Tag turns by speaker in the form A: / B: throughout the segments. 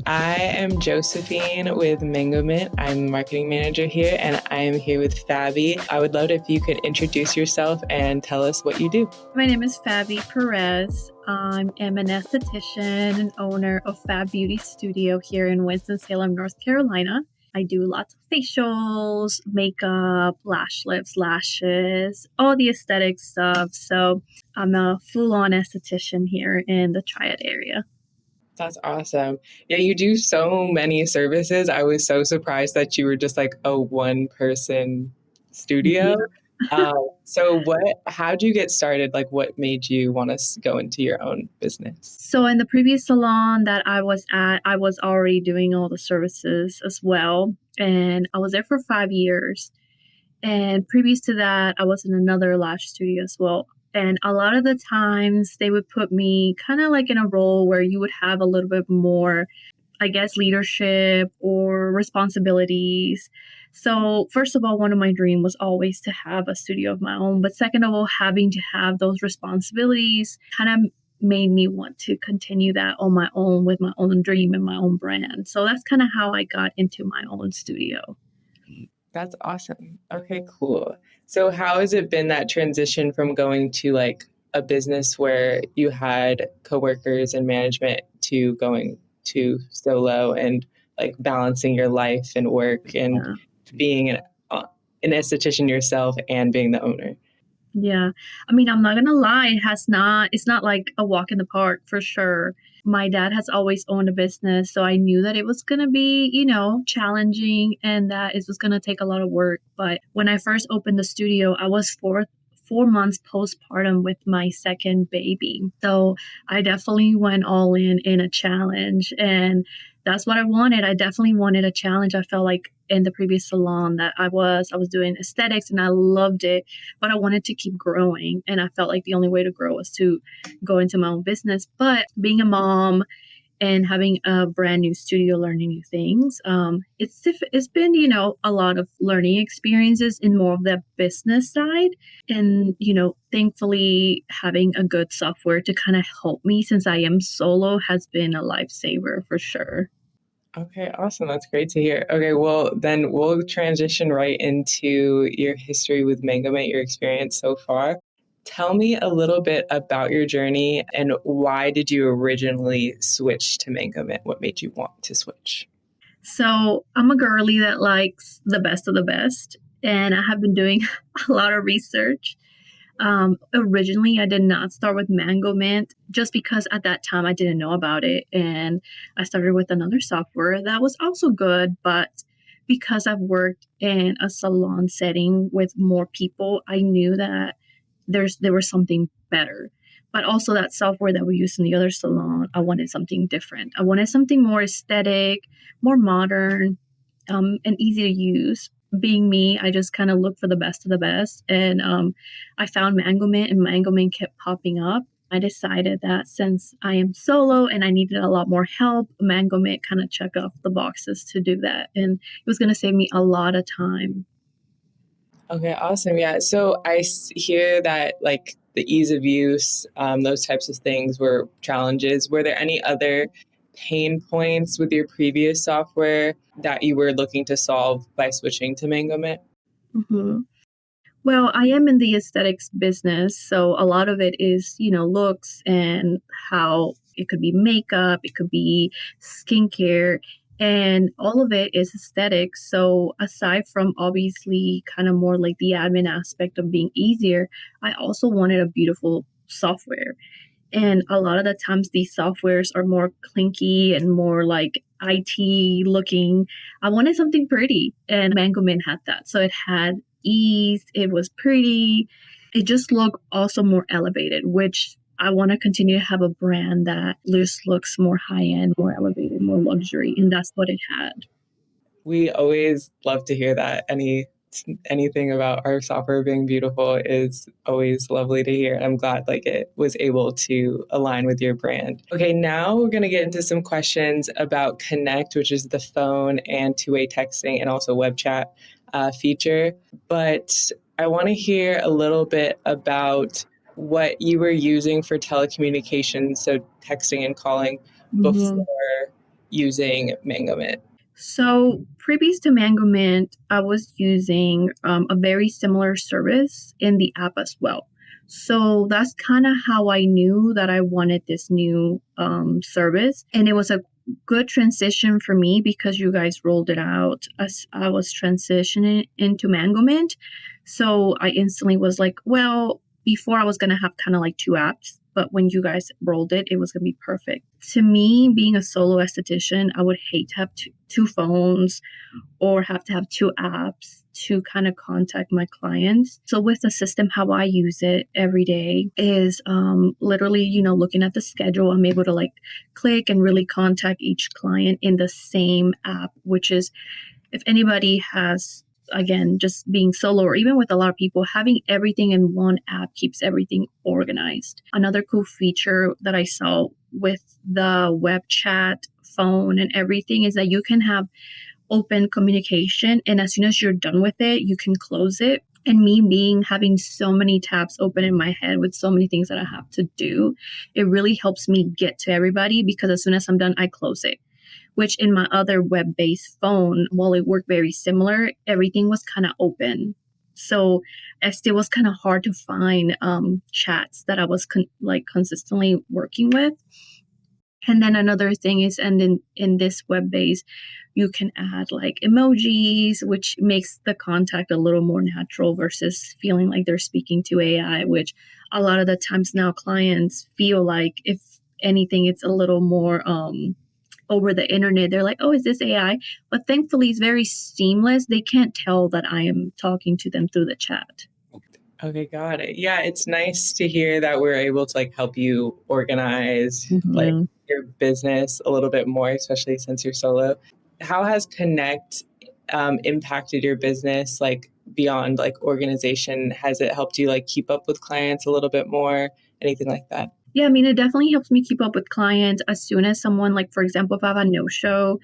A: I am Josephine with Mangomint. I'm marketing manager here, and I am here with Faby. I would love it if you could introduce yourself and tell us what you do.
B: My name is Faby Perez. I am an esthetician and owner of Fab Beauty Studio here in Winston-Salem, North Carolina. I do lots of facials, makeup, lash lifts, lashes, all the aesthetic stuff. So I'm a full-on esthetician here in the Triad area.
A: That's awesome. Yeah, you do so many services. I was so surprised that you were just like a one-person studio.
B: Yeah.
A: How'd you get started? Like, what made you want to go into your own business?
B: So in the previous salon that I was at, I was already doing all the services as well. And I was there for 5 years. And previous to that, I was in another lash studio as well. And a lot of the times they would put me kind of like in a role where you would have a little bit more, I guess, leadership or responsibilities. So first of all, one of my dreams was always to have a studio of my own. But second of all, having to have those responsibilities kind of made me want to continue that on my own with my own dream and my own brand. So that's kind of how I got into my own studio.
A: That's awesome. Okay, cool. So how has it been, that transition from going to like a business where you had coworkers and management to going to solo and like balancing your life and work and being an esthetician yourself and being the owner?
B: Yeah. I mean, I'm not going to lie. It's not like a walk in the park for sure. My dad has always owned a business, so I knew that it was going to be, challenging and that it was going to take a lot of work. But when I first opened the studio, I was 4 months postpartum with my second baby. So I definitely went all in a challenge, and that's what I wanted. I definitely wanted a challenge. I felt like in the previous salon that I was doing aesthetics and I loved it, but I wanted to keep growing. And I felt like the only way to grow was to go into my own business. But being a mom and having a brand new studio, learning new things, it's been, a lot of learning experiences in more of the business side. And, thankfully having a good software to kind of help me since I am solo has been a lifesaver for sure.
A: Okay, awesome. That's great to hear. Okay, well, then we'll transition right into your history with Mangomint, your experience so far. Tell me a little bit about your journey and why did you originally switch to Mangomint? What made you want to switch?
B: So I'm a girly that likes the best of the best, and I have been doing a lot of research. Originally, I did not start with Mangomint just because at that time I didn't know about it. And I started with another software that was also good, but because I've worked in a salon setting with more people, I knew that there was something better. But also that software that we used in the other salon, I wanted something different. I wanted something more aesthetic, more modern, and easy to use. Being me, I just kind of looked for the best of the best. And I found Mangomint, and Mangomint kept popping up. I decided that since I am solo and I needed a lot more help, Mangomint kind of checked off the boxes to do that. And it was going to save me a lot of time.
A: Okay, awesome. Yeah. So hear that like the ease of use, those types of things were challenges. Were there any other pain points with your previous software that you were looking to solve by switching to Mangomint?
B: Mm-hmm. Well, I am in the aesthetics business, so a lot of it is, looks and how it could be makeup, it could be skincare, and all of it is aesthetics. So aside from obviously kind of more like the admin aspect of being easier, I also wanted a beautiful software. And a lot of the times these softwares are more clinky and more like IT looking. I wanted something pretty, and Mangomint had that. So it had ease, it was pretty, it just looked also more elevated, which I want to continue to have a brand that just looks more high end, more elevated, more luxury, and that's what it had.
A: We always love to hear that. Anything about our software being beautiful is always lovely to hear. I'm glad like it was able to align with your brand. Okay, now we're going to get into some questions about Connect, which is the phone and two-way texting and also web chat feature. But I want to hear a little bit about what you were using for telecommunications, so texting and calling, before using Mangomint?
B: So previous to Mangomint, I was using a very similar service in the app as well. So that's kind of how I knew that I wanted this new service. And it was a good transition for me because you guys rolled it out as I was transitioning into Mangomint. So I instantly was like, well, before I was going to have kind of like two apps, but when you guys rolled it, it was going to be perfect. To me, being a solo esthetician, I would hate to have two phones or have to have two apps to kind of contact my clients. So with the system, how I use it every day is literally, looking at the schedule, I'm able to like click and really contact each client in the same app, which is if anybody has, again, just being solo or even with a lot of people, having everything in one app keeps everything organized. Another cool feature that I saw with the web chat, phone, and everything is that you can have open communication, and as soon as you're done with it, you can close it. And me having so many tabs open in my head with so many things that I have to do, it really helps me get to everybody because as soon as I'm done, I close it. Which in my other web-based phone, while it worked very similar, everything was kind of open. So it still was kind of hard to find chats that I was consistently working with. And then another thing is, and in this web base, you can add like emojis, which makes the contact a little more natural versus feeling like they're speaking to AI, which a lot of the times now clients feel like if anything, it's a little more over the internet. They're like, oh, is this AI? But thankfully, it's very seamless. They can't tell that I am talking to them through the chat.
A: Okay, got it. Yeah, it's nice to hear that we're able to like help you organize like your business a little bit more, especially since you're solo. How has Connect impacted your business like beyond like organization? Has it helped you like keep up with clients a little bit more? Anything like that?
B: Yeah, I mean, it definitely helps me keep up with clients. As soon as someone, like, for example, if I have a no-show,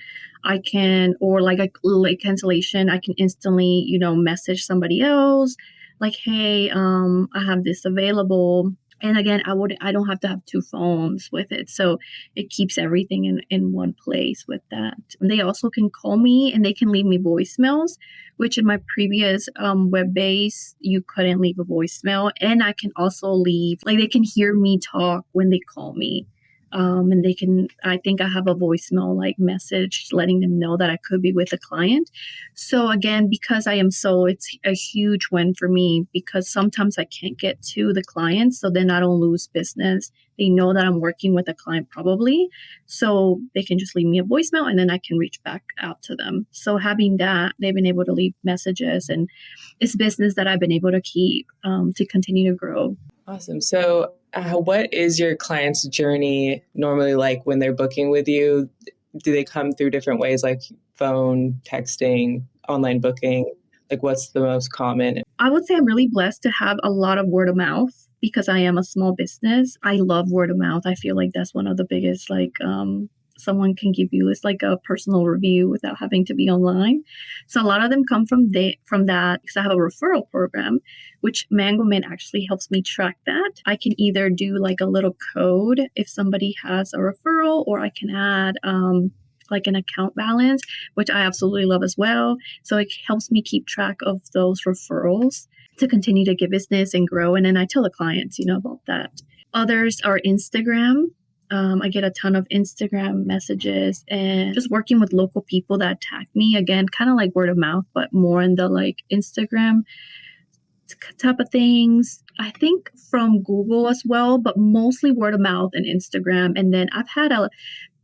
B: I can, or like a late cancellation, I can instantly, message somebody else, like, hey, I have this available. And again, I don't have to have two phones with it. So it keeps everything in one place with that. And they also can call me and they can leave me voicemails, which in my previous web base, you couldn't leave a voicemail. And I can also leave, like they can hear me talk when they call me. And they can, I think I have a voicemail like message letting them know that I could be with a client. So again, because I am solo, it's a huge win for me because sometimes I can't get to the clients. So then I don't lose business. They know that I'm working with a client probably. So they can just leave me a voicemail and then I can reach back out to them. So having that, they've been able to leave messages and it's business that I've been able to keep to continue to grow.
A: Awesome. So what is your client's journey normally like when they're booking with you? Do they come through different ways like phone, texting, online booking? Like what's the most common?
B: I would say I'm really blessed to have a lot of word of mouth because I am a small business. I love word of mouth. I feel like that's one of the biggest, someone can give you is like a personal review without having to be online. So a lot of them come from that because I have a referral program, which Mangomint actually helps me track that. I can either do like a little code if somebody has a referral, or I can add like an account balance, which I absolutely love as well. So it helps me keep track of those referrals to continue to get business and grow. And then I tell the clients, about that. Others are Instagram. I get a ton of Instagram messages and just working with local people that tag me. Again, kind of like word of mouth, but more in the like Instagram type of things. I think from Google as well, but mostly word of mouth and Instagram. And then I've had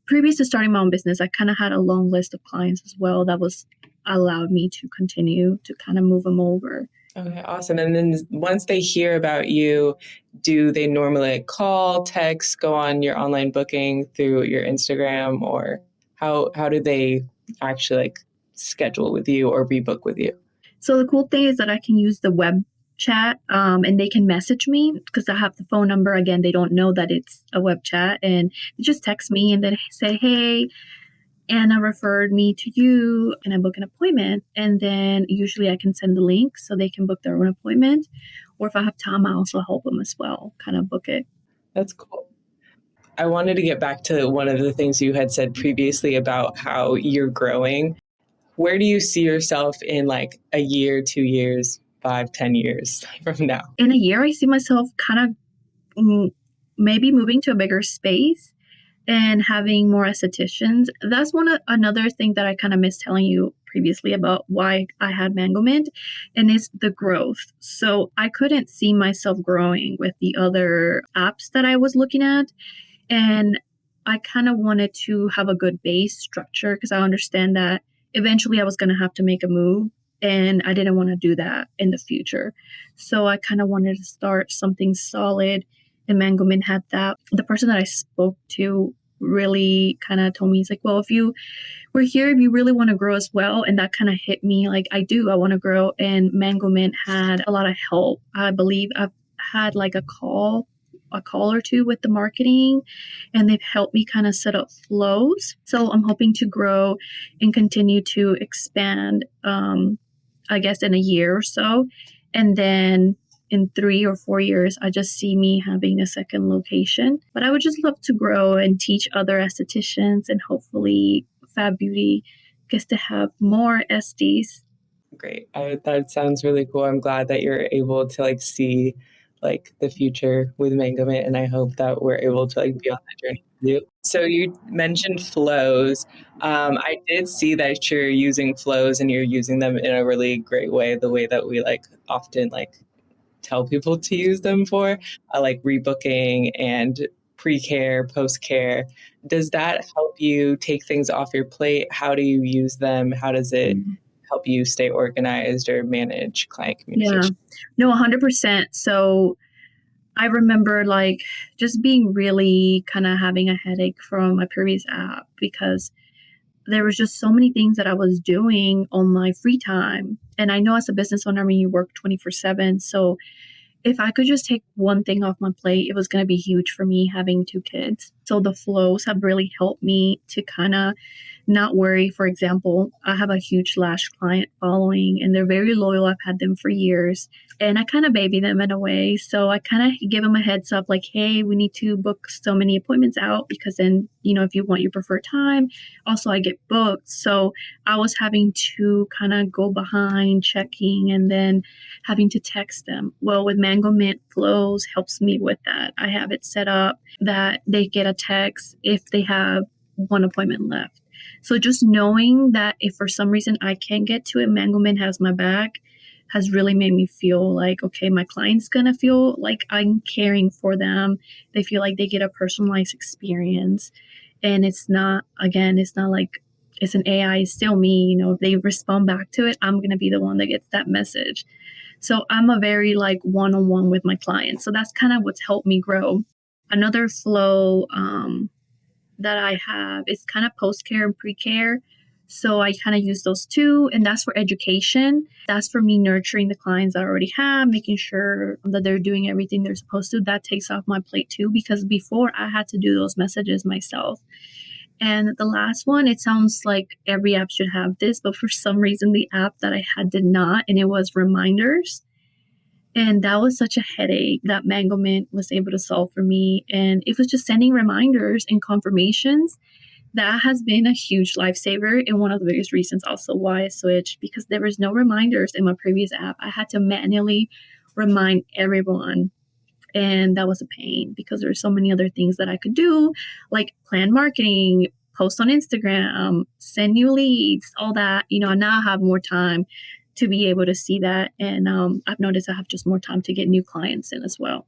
B: previous to starting my own business, I kind of had a long list of clients as well that was allowed me to continue to kind of move them over.
A: Okay, awesome. And then once they hear about you, do they normally call, text, go on your online booking through your Instagram, or how do they actually like schedule with you or rebook with you?
B: So the cool thing is that I can use the web chat and they can message me because I have the phone number. Again, they don't know that it's a web chat and they just text me and then say, hey, Anna referred me to you and I book an appointment. And then usually I can send the link so they can book their own appointment. Or if I have time, I also help them as well, kind of book it.
A: That's cool. I wanted to get back to one of the things you had said previously about how you're growing. Where do you see yourself in like a year, 2 years, 5, 10 years from now?
B: In a year, I see myself kind of maybe moving to a bigger space and having more estheticians. That's another thing that I kind of missed telling you previously about why I had Mangomint, and it's the growth. So I couldn't see myself growing with the other apps that I was looking at. And I kind of wanted to have a good base structure because I understand that eventually I was going to have to make a move. And I didn't want to do that in the future. So I kind of wanted to start something solid. And Mangomint had that. The person that I spoke to really kind of told me, he's like, well, if you were here, if you really want to grow as well. And that kind of hit me like, I want to grow. And Mangomint had a lot of help. I believe I've had like a call or two with the marketing, and they've helped me kind of set up flows. So I'm hoping to grow and continue to expand, I guess in a year or so. And then in 3 or 4 years, I just see me having a second location. But I would just love to grow and teach other estheticians, and hopefully Fab Beauty gets to have more esties.
A: Great. That sounds really cool. I'm glad that you're able to like see like the future with Mangomint, and I hope that we're able to like be on that journey with you. So you mentioned flows. I did see that you're using flows and you're using them in a really great way, the way that we like often like tell people to use them for, like rebooking and pre-care, post-care. Does that help you take things off your plate? How do you use them? How does it help you stay organized or manage client communication?
B: Yeah, no, 100%. So I remember like just being really kind of having a headache from my previous app because there was just so many things that I was doing on my free time. And I know as a business owner, I mean, you work 24/7. So if I could just take one thing off my plate, it was going to be huge for me having 2 kids. So the flows have really helped me to kind of not worry. For example, I have a huge lash client following and they're very loyal. I've had them for years and I kind of baby them in a way. So I kind of give them a heads up like, hey, we need to book so many appointments out because then, if you want your preferred time, also I get booked. So I was having to kind of go behind checking and then having to text them. Well, with Mangomint Flows helps me with that. I have it set up that they get a text if they have one appointment left. So just knowing that if for some reason I can't get to it, Mangomint has my back has really made me feel like, okay, my client's going to feel like I'm caring for them. They feel like they get a personalized experience. And it's not like it's an AI, it's still me. If they respond back to it, I'm going to be the one that gets that message. So I'm a very like one-on-one with my clients. So that's kind of what's helped me grow. Another flow that I have is kind of post-care and pre-care. So I kind of use those two, and that's for education. That's for me nurturing the clients that I already have, making sure that they're doing everything they're supposed to. That takes off my plate too, because before I had to do those messages myself. And the last one, it sounds like every app should have this, but for some reason the app that I had did not, and it was reminders. And that was such a headache that Mangomint was able to solve for me. And it was just sending reminders and confirmations. That has been a huge lifesaver and one of the biggest reasons also why I switched, because there was no reminders in my previous app. I had to manually remind everyone. And that was a pain because there were so many other things that I could do, like plan marketing, post on Instagram, send new leads, all that. Now I have more time to be able to see that. And I've noticed I have just more time to get new clients in as well.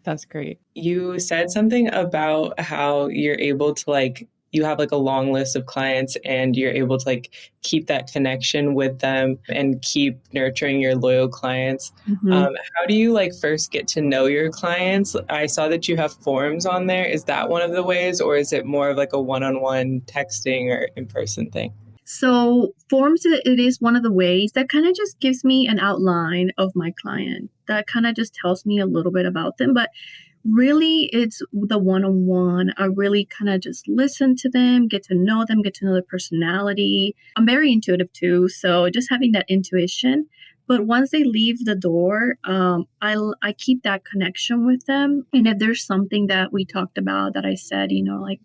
A: That's great. You said something about how you're able to like, you have like a long list of clients and you're able to like keep that connection with them and keep nurturing your loyal clients. How do you like first get to know your clients? I saw that you have forms on there. Is that one of the ways, or is it more of like a one-on-one texting or in-person thing?
B: So forms, it is one of the ways that kind of just gives me an outline of my client. That kind of just tells me a little bit about them. But really, it's the one-on-one. I really kind of just listen to them, get to know them, get to know their personality. I'm very intuitive too. So just having that intuition But once they leave the door, I keep that connection with them. And if there's something that we talked about that I said, like,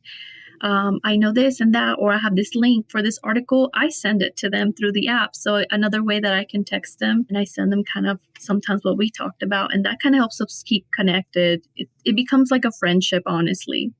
B: I know this and that, or I have this link for this article, I send it to them through the app. So another way that I can text them, and I send them kind of sometimes what we talked about, and that kind of helps us keep connected. It becomes like a friendship, honestly.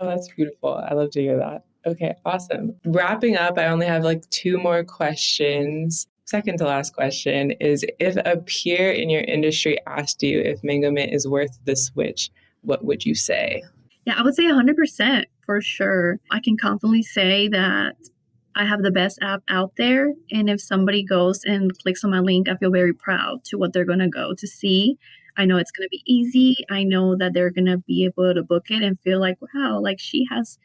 A: Oh, that's beautiful. I love to hear that. Okay, awesome. Wrapping up, I only have like two more questions. Second to last question is, if a peer in your industry asked you if Mangomint is worth the switch, what would you say?
B: Yeah, I would say 100% for sure. I can confidently say that I have the best app out there. And if somebody goes and clicks on my link, I feel very proud to what they're going to go to see. I know it's going to be easy. I know that they're going to be able to book it and feel like, wow, like she has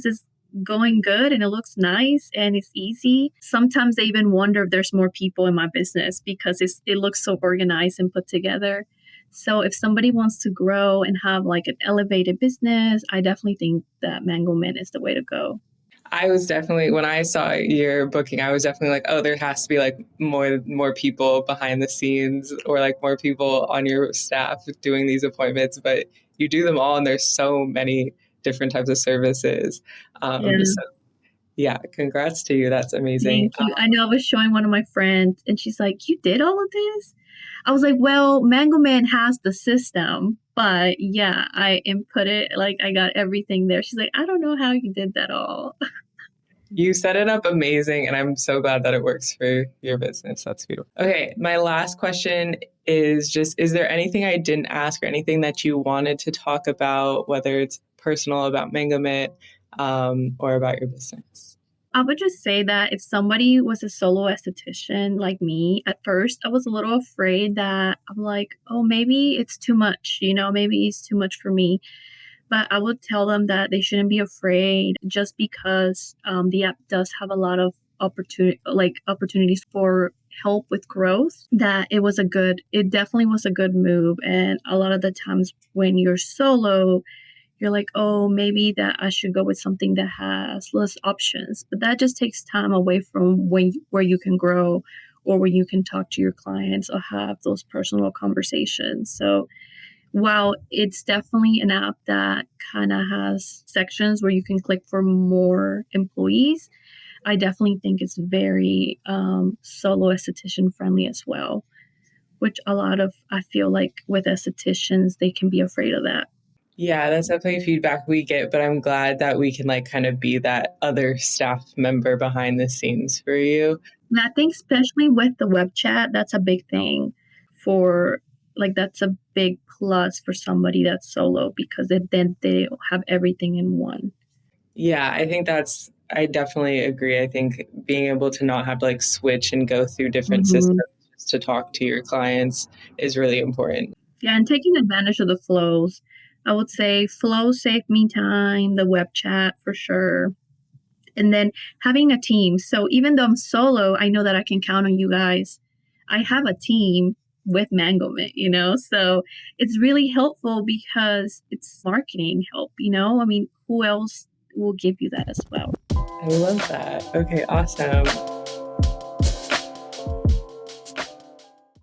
B: this going good and it looks nice and it's easy. Sometimes they even wonder if there's more people in my business because it looks so organized and put together. So if somebody wants to grow and have like an elevated business, I definitely think that Mangomint is the way to go.
A: I was definitely, when I saw your booking, I was definitely like, oh, there has to be like more people behind the scenes, or like more people on your staff doing these appointments. But you do them all, and there's so many different types of services.
B: Yeah.
A: So yeah, congrats to you. That's amazing.
B: Thank you. I know I was showing one of my friends and she's like, you did all of this? I was like, well, Mangomint has the system, but yeah, I input it. Like I got everything there. She's like, I don't know how you did that all.
A: You set it up amazing, and I'm so glad that it works for your business. That's beautiful. Okay, my last question is just, is there anything I didn't ask or anything that you wanted to talk about, whether it's personal about Mangomint or about your business?
B: I would just say that if somebody was a solo esthetician like me, at first I was a little afraid that I'm like, oh, maybe it's too much, maybe it's too much for me. But I would tell them that they shouldn't be afraid just because the app does have a lot of opportunities for help with growth, that it definitely was a good move. And a lot of the times when you're solo, you're like, oh, maybe that I should go with something that has less options. But that just takes time away from where you can grow or where you can talk to your clients or have those personal conversations. So while it's definitely an app that kind of has sections where you can click for more employees, I definitely think it's very solo esthetician friendly as well, which I feel like with estheticians, they can be afraid of that.
A: Yeah, that's definitely feedback we get, but I'm glad that we can like kind of be that other staff member behind the scenes for you.
B: And I think especially with the web chat, that's a big thing that's a big plus for somebody that's solo because then they have everything in one.
A: Yeah, I definitely agree. I think being able to not have to like switch and go through different systems
B: Mm-hmm.
A: just to talk to your clients is really important.
B: Yeah, and taking advantage of the flows. I would say flow save me time, the web chat for sure. And then having a team. So even though I'm solo, I know that I can count on you guys. I have a team with Mangomint. So it's really helpful because it's marketing help. I mean, who else will give you that as well?
A: I love that. Okay, awesome.